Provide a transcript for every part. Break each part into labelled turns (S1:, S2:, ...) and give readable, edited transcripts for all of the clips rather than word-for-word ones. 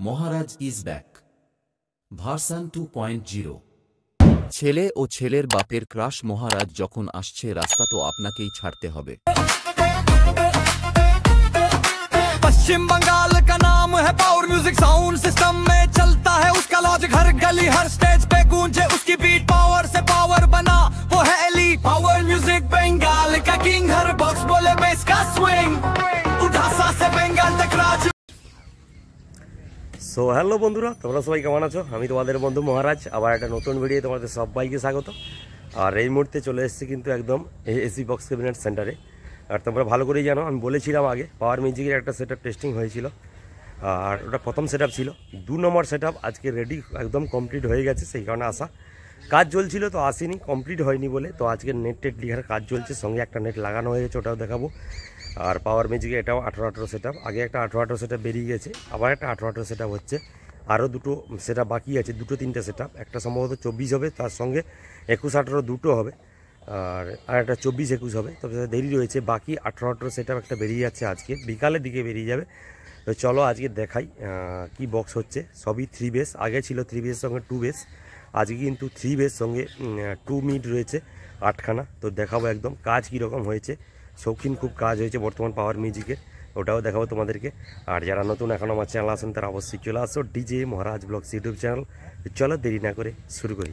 S1: Maharaj is back version 2.0। ছেলে ও ছেলের বাপের ক্রাশ মহারাজ যখন আসছে রাস্তা তো আপনাকেই ছাড়তে হবে।
S2: पश्चिम बंगाल का नाम है पावर म्यूजिक, साउंड सिस्टम में चलता है उसका लॉजिक, हर गली हर स्टेज पे गूंजे उसकी बीट, पावर से पावर बना वो है एलीट। पावर म्यूजिक बंगाल का किंग, हर बॉक्स बोले बेस का स्विंग, उठा सा से बंगाल तक राज।
S3: সো হ্যালো বন্ধুরা, তোমরা সবাই কেমন আছো? আমি তোমাদের বন্ধু মহারাজ, আবার একটা নতুন ভিডিও তোমাদের সবাইকে স্বাগত। আর এই মুহূর্তে চলে এসেছি কিন্তু একদম এসি বক্স ক্যাবিনেট সেন্টারে। আর তোমরা ভালো করেই জানো, আমি বলেছিলাম আগে পাওয়ার মিউজিকের একটা সেটআপ টেস্টিং হয়েছিল, আর ওটা প্রথম সেটআপ ছিল। 2 নম্বর সেটআপ আজকে রেডি একদম কমপ্লিট হয়ে গেছে, সেই কারণে আসা। কাজ চলছিল তো আসিনি, কমপ্লিট হয়নি বলে। তো আজকে নেট টেট লিখার কাজ চলছে, সঙ্গে একটা নেট লাগানো হয়ে গেছে, ওটাও দেখাবো। আর পাওয়ার মিউজিকে এটাও 18-18 সেটআপ, আগে একটা 18-18 সেটআপ বেরিয়ে গেছে, আবার একটা 18-18 সেটআপ হচ্ছে। আরও দুটো সেটআপ বাকি আছে, 2-3টে সেটআপ। একটা সম্ভবত 24 হবে, তার সঙ্গে 21-18 দুটো হবে, আর একটা 24-21 হবে। তবে দেরি রয়েছে, বাকি 18-18 সেটআপ একটা বেরিয়ে যাচ্ছে, আজকে বিকালের দিকে বেরিয়ে যাবে। তো চলো আজকে দেখাই কি বক্স হচ্ছে। সবই 3 বেস, আগে ছিল 3 বেসের সঙ্গে 2 বেস, আজকে কিন্তু 3 বেস সঙ্গে 2 মিড রয়েছে 8খানা। তো দেখাবো একদম কাজ কীরকম হয়েছে। শৌখিন খুব কাজ হয়েছে বর্তমান পাওয়ার মিউজিকের, ওটাও দেখাবো তোমাদেরকে। আর যারা নতুন এখন আমার চ্যানেল আসেন তারা অবশ্যই চলে আসো ডিজে মহারাজ ব্লগস ইউটিউব চ্যানেল। চলো দেরি না করে শুরু করি।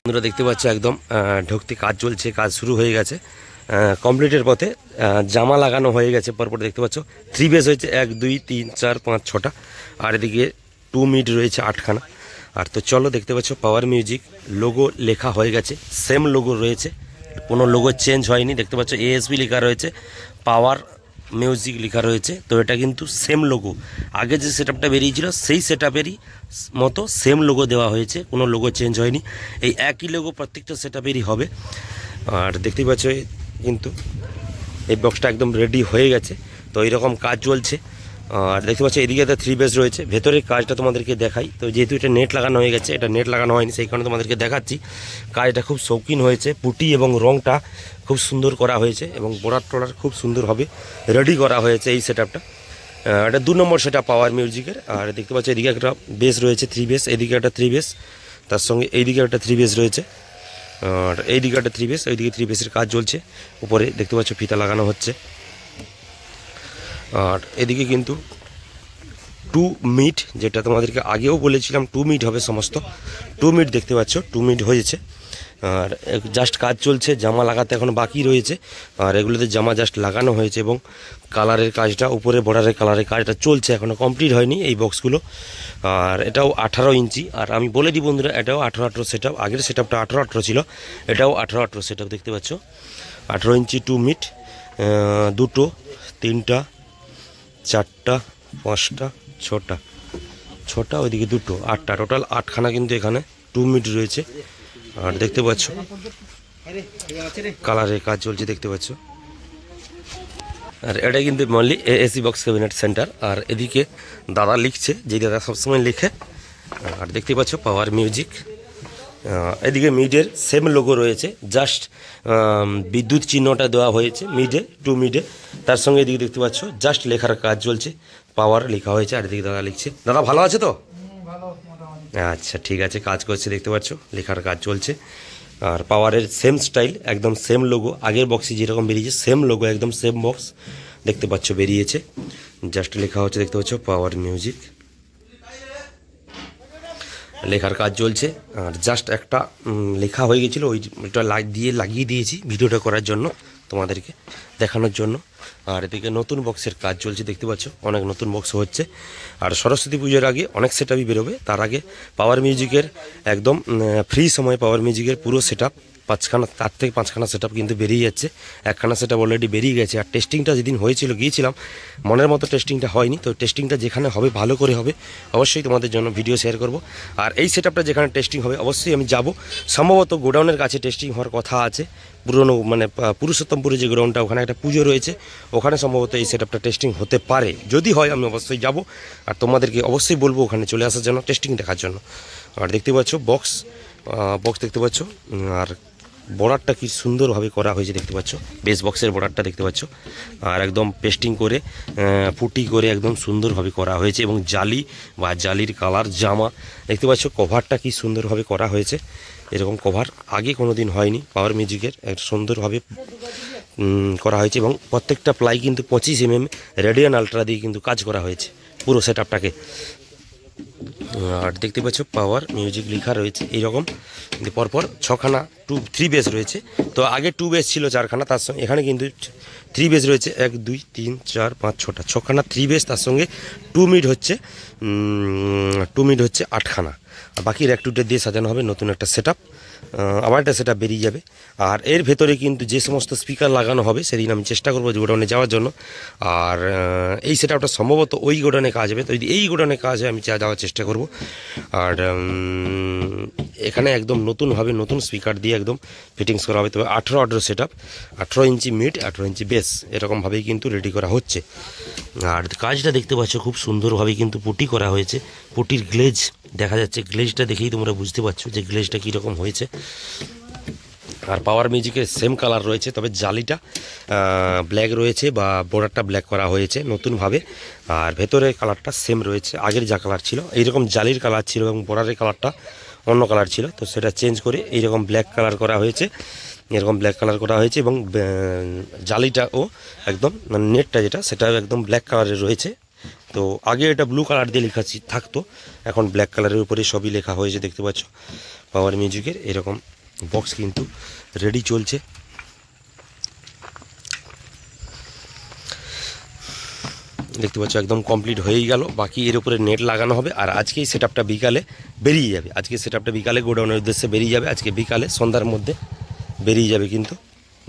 S3: বন্ধুরা দেখতে পাচ্ছ একদম ঢুকতে কাজ চলছে, কাজ শুরু হয়ে গেছে, কমপ্লিটের পথে। জামা লাগানো হয়ে গেছে পরপর, দেখতে পাচ্ছ 3 বেস হয়েছে 1 2 3 4 5 6টা, আর এদিকে 2 মিড রয়েছে 8খানা। আর তো চলো দেখতে পাচ্ছ পাওয়ার মিউজিক লোগো লেখা হয়ে গেছে, সেম লোগো রয়েছে, কোনো লোগো চেঞ্জ হয়নি। দেখতে পাচ্ছ এএসবি লেখা রয়েছে, পাওয়ার মিউজিক লেখা রয়েছে। তো এটা কিন্তু সেম লোগো, আগে যে সেটআপটা বেরিয়েছিল সেই সেটআপেরই মতো সেম লোগো দেওয়া হয়েছে, কোনো লোগো চেঞ্জ হয়নি। এই একই লোগো প্রত্যেকটা সেটআপেরই হবে। আর দেখতেই পাচ্ছ কিন্তু এই বক্সটা একদম রেডি হয়ে গেছে। তো এইরকম কাজ চলছে। আর দেখতে পাচ্ছ এদিকে একটা 3 বেস রয়েছে, ভেতরের কাজটা তোমাদেরকে দেখাই। তো যেহেতু এটা নেট লাগানো হয়ে গেছে, এটা নেট লাগানো হয়নি, সেই কারণে তোমাদেরকে দেখাচ্ছি। কাজটা খুব শৌখিন হয়েছে, পুটি এবং রংটা খুব সুন্দর করা হয়েছে, এবং বোর্ডার টোলার খুব সুন্দরভাবে রেডি করা হয়েছে এই সেটআপটা। এটা 2 নম্বর সেটআপ পাওয়ার মিউজিকের। আর দেখতে পাচ্ছ এদিকে একটা বেস রয়েছে 3 বেস, এদিকে একটা 3 বেস, তার সঙ্গে এইদিকে একটা 3 বেস রয়েছে, আর এইদিকে একটা 3 বেস, ওইদিকে 3 বেসের কাজ চলছে। উপরে দেখতে পাচ্ছ ফিতা লাগানো হচ্ছে। আর এদিকে কিন্তু 2 মিড, যেটা তোমাদেরকে আগেও বলেছিলাম 2 মিড হবে সমস্ত, 2 মিড দেখতে পাচ্ছ 2 মিড হয়েছে। আর জাস্ট কাজ চলছে, জামা লাগাতে এখন বাকি রয়েছে। আর এগুলোতে জামা জাস্ট লাগানো হয়েছে, এবং কালারের কাজটা, উপরে বর্ডারের কালারের কাজটা চলছে, এখনও কমপ্লিট হয়নি এই বক্সগুলো। আর এটাও 18 ইঞ্চি। আর আমি বলে দিই বন্ধুরা, এটাও 18-18 সেটআপ, আগের সেটআপটা 18-18 ছিল, এটাও 18-18 সেটআপ। দেখতে পাচ্ছ 18 ইঞ্চি 2 মিড, 2টো 3টা 4টা 5টা 6টা, ওইদিকে 2টো 8টা, টোটাল 8খানা কিন্তু এখানে 2 মিড রয়েছে। আর দেখতে পাচ্ছ কালারের কাজ চলছে, দেখতে পাচ্ছ। আর এটা কিন্তু mainly AC box cabinet centre. আর এদিকে দাদা লিখছে, যে দাদা সবসময় লিখে। আর দেখতে পাচ্ছ পাওয়ার মিউজিক। এদিকে মিডের সেম লোগো রয়েছে, জাস্ট বিদ্যুৎ চিহ্নটা দেওয়া হয়েছে মিডে, 2 মিডে। তার সঙ্গে এদিকে দেখতে পাচ্ছ জাস্ট লেখার কাজ চলছে, পাওয়ার লেখা হয়েছে। আর এদিকে দাদা লিখছে। দাদা ভালো আছে তো? আচ্ছা ঠিক আছে, কাজ করছে, দেখতে পাচ্ছ লেখার কাজ চলছে। আর পাওয়ারের সেম স্টাইল, একদম সেম লোগো, আগের বক্সে যেরকম বেরিয়েছে সেম লোগো, একদম সেম বক্স দেখতে পাচ্ছ বেরিয়েছে। জাস্ট লেখা হচ্ছে, দেখতে পাচ্ছ পাওয়ার মিউজিক, লেখার কাজ চলছে। আর জাস্ট একটা লেখা হয়ে গেছিলো, ওইটা লাগিয়ে দিয়েছি ভিডিওটা করার জন্য, তোমাদেরকে দেখানোর জন্য। আর এদিকে নতুন বক্সের কাজ চলছে, দেখতে পাচ্ছ অনেক নতুন বক্স হচ্ছে। আর সরস্বতী পুজোর আগে অনেক সেটআপই বেরোবে, তার আগে পাওয়ার মিউজিকের একদম ফ্রি সময় পাওয়ার মিউজিকের পুরো সেটআপ 5খানা, 4 থেকে 5খানা সেটআপ কিন্তু বেরিয়ে যাচ্ছে। 1খানা সেটআপ অলরেডি বেরিয়ে গেছে। আর টেস্টিংটা যেদিন হয়েছিল, গিয়েছিলাম, মনের মতো টেস্টিংটা হয়নি। তো টেস্টিংটা যেখানে হবে ভালো করে হবে, অবশ্যই তোমাদের জন্য ভিডিও শেয়ার করব। আর এই সেটআপটা যেখানে টেস্টিং হবে অবশ্যই আমি যাব, সম্ভবত গোডাউনের কাছে টেস্টিং হওয়ার কথা আছে, পুরনো মানে পুরুষোত্তমপুরে যে গোডাউনটা, ওখানে একটা পুজো রয়েছে, ওখানে সম্ভবত এই সেটআপটা টেস্টিং হতে পারে। যদি হয় আমি অবশ্যই যাব, আর তোমাদেরকে অবশ্যই বলবো ওখানে চলে আসার জন্য, টেস্টিং দেখার জন্য। আর দেখতে পাচ্ছ বক্স দেখতে পাচ্ছ। আর বর্ডারটা কি সুন্দরভাবে করা হয়েছে দেখতে পাচ্ছ, বেস বক্সের বর্ডারটা দেখতে পাচ্ছ, আর একদম পেস্টিং করে পুটি করে একদম সুন্দরভাবে করা হয়েছে, এবং জালি বা জালির কালার জামা দেখতে পাচ্ছ। কভারটা কি সুন্দরভাবে করা হয়েছে, এরকম কভার আগে কোনো দিন হয়নি পাওয়ার মিউজিকের, একটা সুন্দরভাবে করা হয়েছে, এবং প্রত্যেকটা প্লাই কিন্তু 25 mm রেডিয়ান আলট্রা দিয়ে কিন্তু কাজ করা হয়েছে পুরো সেট আপটাকে। আর দেখতে পাচ্ছ পাওয়ার মিউজিক লেখা রয়েছে এইরকম, পরপর 6খানা 3 বেস রয়েছে। তো আগে 2 বেস ছিল 4খানা, তার সঙ্গে এখানে কিন্তু 3 বেস রয়েছে, 1 2 3 4 5 6টা, 6খানা 3 বেস, তার সঙ্গে 2 মিড হচ্ছে 8খানা, আর বাকি র্যাক টুটে দিয়ে সাজানো হবে নতুন একটা সেট আপ। আবার একটা সেট আপ বেরিয়ে যাবে। আর এর ভেতরে কিন্তু যে সমস্ত স্পিকার লাগানো হবে সেদিন আমি চেষ্টা করবো যে গোডাউনে যাওয়ার জন্য। আর এই সেট আপটা সম্ভবত ওই গোডাউনে কাজ হবে, তো যদি এই গোডাউনে কাজ হয় আমি যাওয়ার চেষ্টা করব। আর এখানে একদম নতুনভাবে নতুন স্পিকার দিয়ে একদম ফিটিংস করা হবে। তবে 18 সেট আপ, 18 ইঞ্চি মিড, 18 ইঞ্চি বেস, এরকমভাবেই কিন্তু রেডি করা হচ্ছে। আর কাজটা দেখতে পাচ্ছ খুব সুন্দরভাবে কিন্তু পুটি করা হয়েছে, পুটির গ্লেজ দেখা যাচ্ছে, গ্লেজটা দেখেই তোমরা বুঝতে পারছো যে গ্লেজটা কীরকম হয়েছে। আর পাওয়ার মিউজিকের সেম কালার রয়েছে, তবে জালিটা ব্ল্যাক রয়েছে বা বর্ডারটা ব্ল্যাক করা হয়েছে নতুনভাবে, আর ভেতরের কালারটা সেম রয়েছে, আগের যা কালার ছিল এইরকম জালির কালার ছিল এবং বর্ডারের কালারটা অন্য কালার ছিল, তো সেটা চেঞ্জ করে এইরকম ব্ল্যাক কালার করা হয়েছে, এরকম ব্ল্যাক কালার করা হয়েছে, এবং জালিটাও একদম নেটটা যেটা সেটাও একদম ব্ল্যাক কালারের রয়েছে। তো আগে এটা ব্লু কালার দিয়ে লেখা থাকতো, এখন ব্ল্যাক কালারের উপরে সবই লেখা হয়েছে দেখতে পাচ্ছ। পাওয়ার মিউজিকের এরকম বক্স কিন্তু রেডি চলছে। দেখতে পাচ্ছ একদম কমপ্লিট হয়েই গেল, বাকি এর উপরে নেট লাগানো হবে। আর আজকেই সেট আপটা বিকালে বেরিয়ে যাবে, আজকে সেট আপটা বিকালে গোডাউনের উদ্দেশ্যে বেরিয়ে যাবে, আজকে বিকালে সন্ধ্যার মধ্যে বেরিয়ে যাবে। কিন্তু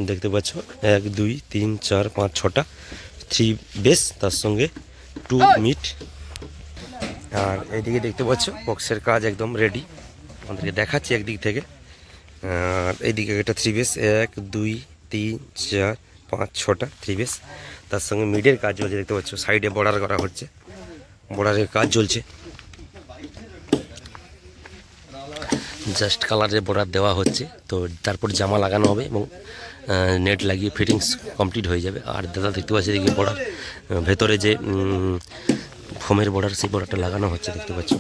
S3: দেখতে পাচ্ছ 1 2 3 4 5 6টা 3 বেস, তার সঙ্গে 2 মিড। আর এইদিকে দেখতে পাচ্ছ বক্সের কাজ একদম রেডি, আমাদেরকে দেখাচ্ছি একদিক থেকে। আর এইদিকে একটা 3 বেস, 1 2 3 4 5 6টা 3 বেস, তার সঙ্গে মিডের কাজ চলছে দেখতে পাচ্ছ, সাইডে বর্ডার করা হচ্ছে, বর্ডারের কাজ চলছে, জাস্ট কালারের বর্ডার দেওয়া হচ্ছে। তো তারপর জামা লাগানো হবে এবং নেট লাগিয়ে ফিটিংস কমপ্লিট হয়ে যাবে। আর দাদা দেখতে পাচ্ছি এদিকে বর্ডার, ভেতরে যে ফোমের বর্ডার সেই বর্ডারটা লাগানো হচ্ছে দেখতে পাচ্ছ।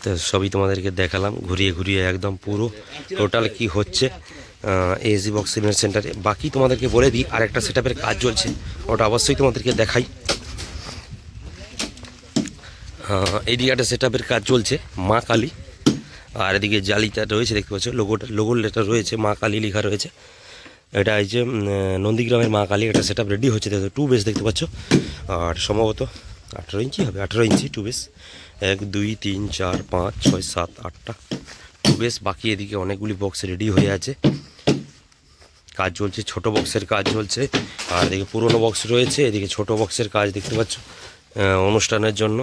S3: তো সবই তোমাদেরকে দেখালাম ঘুরিয়ে ঘুরিয়ে একদম পুরো টোটাল কি হচ্ছে এএসজি বক্স সিমেন্ট সেন্টারে। বাকি তোমাদেরকে বলে দিই আরেকটা সেট আপের কাজ চলছে, ওটা অবশ্যই তোমাদেরকে দেখাই। এইদিকে একটা সেট আপের কাজ চলছে মা কালী, আর এদিকে জালিটা রয়েছে দেখতে পাচ্ছ, লোগোর লেটার রয়েছে, মা কালী লেখা রয়েছে। এটা এই যে নন্দীগ্রামের মা কালী, একটা সেট আপ রেডি হচ্ছে, 2 বেস দেখতে পাচ্ছ। আর সম্ভবত 18 ইঞ্চি হবে, 18 ইঞ্চি 2 বেস, 1 2 3 4 5 6 7 8টা 2 বেস। বাকি এদিকে অনেকগুলি বক্স রেডি হয়ে আছে, কাজ চলছে, ছোট বক্সের কাজ চলছে। আর এদিকে পুরনো বক্স রয়েছে, এদিকে ছোট বক্সের কাজ দেখতে পাচ্ছ, অনুষ্ঠানের জন্য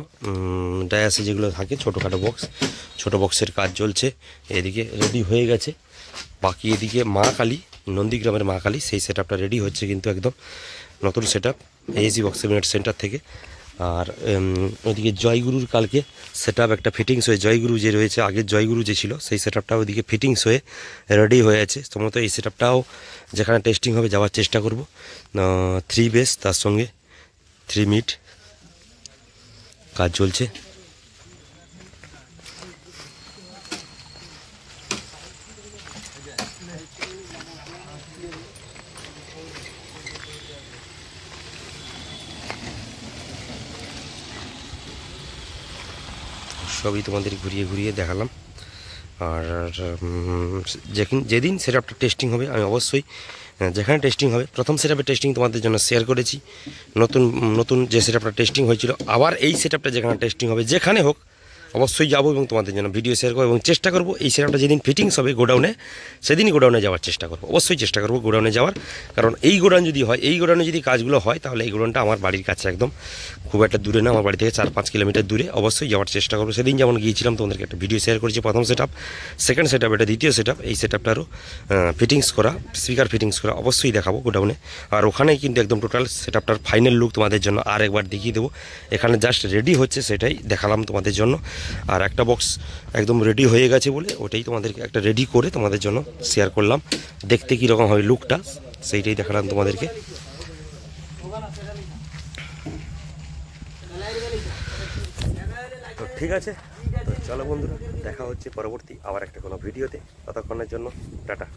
S3: ডায়াসে যেগুলো থাকে ছোটোখাটো বক্স, ছোট বক্সের কাজ চলছে, এদিকে রেডি হয়ে গেছে। বাকি এদিকে মা কালী, নন্দীগ্রামের মা কালী, সেই সেট আপটা রেডি হচ্ছে কিন্তু একদম নতুন set up ASG box cement centre থেকে। আর ওইদিকে জয়গুরুর কালকে সেট আপ একটা ফিটিংস হয়ে, জয়গুরু যে রয়েছে আগের জয়গুরু যে ছিল সেই সেট আপটা ওইদিকে ফিটিংস হয়ে রেডি হয়ে আছে। সম্ভবত এই সেট আপটাও যেখানে টেস্টিং হবে যাওয়ার চেষ্টা করব। 3 বেস, তার সঙ্গে 3 মিড কাজ চলছে। সবই তোমাদের ঘুরিয়ে ঘুরিয়ে দেখালাম। আর যেদিন সেট আপটা টেস্টিং হবে আমি অবশ্যই, যেখানে টেস্টিং হবে, প্রথম সেট আপের টেস্টিং তোমাদের জন্য শেয়ার করেছি, নতুন যে সেট আপটা টেস্টিং হয়েছিল, আবার এই সেট আপটা যেখানে টেস্টিং হবে যেখানে হোক অবশ্যই যাবো এবং তোমাদের জন্য ভিডিও শেয়ার করবো এবং চেষ্টা করবো এই সেটআপটা যেদিন ফিটিংস হবে গোডাউনে, সেদিনই গোডাউনে যাওয়ার চেষ্টা করবো। অবশ্যই চেষ্টা করবো গোডাউনে যাওয়ার, কারণ এই গোডাউন যদি হয়, এই গোডাউনে যদি কাজগুলো হয়, তাহলে এই গোডাউনটা আমার বাড়ির কাছে, একদম খুব একটা দূরে না, আমার বাড়ি থেকে 4-5 কিলোমিটার দূরে। অবশ্যই যাওয়ার চেষ্টা করবো। সেদিন যেমন গিয়েছিলাম তোমাদেরকে একটা ভিডিও শেয়ার করেছি, প্রথম সেটআপ, সেকেন্ড সেটআপ, এটা দ্বিতীয় সেটআপ। এই সেটআপটারও ফিটিংস করা, স্পিকার ফিটিংস করা অবশ্যই দেখাবো গোডাউনে। আর ওখানেই কিন্তু একদম টোটাল সেটআপটার ফাইনাল লুক তোমাদের জন্য আর একবার দেখিয়ে দেবো। এখানে জাস্ট রেডি হচ্ছে, সেটাই দেখালাম তোমাদের জন্য। আর একটা বক্স একদম রেডি হয়ে গেছে বলে ওটাই তোমাদেরকে একটা রেডি করে তোমাদের জন্য শেয়ার করলাম। দেখতে কীরকম হয় লুকটা, সেইটাই দেখালাম তোমাদেরকে। তো ঠিক আছে, তো চলো বন্ধুরা, দেখা হচ্ছে পরবর্তী আবার একটা কোনো ভিডিওতে। ততক্ষণের জন্য টাটা।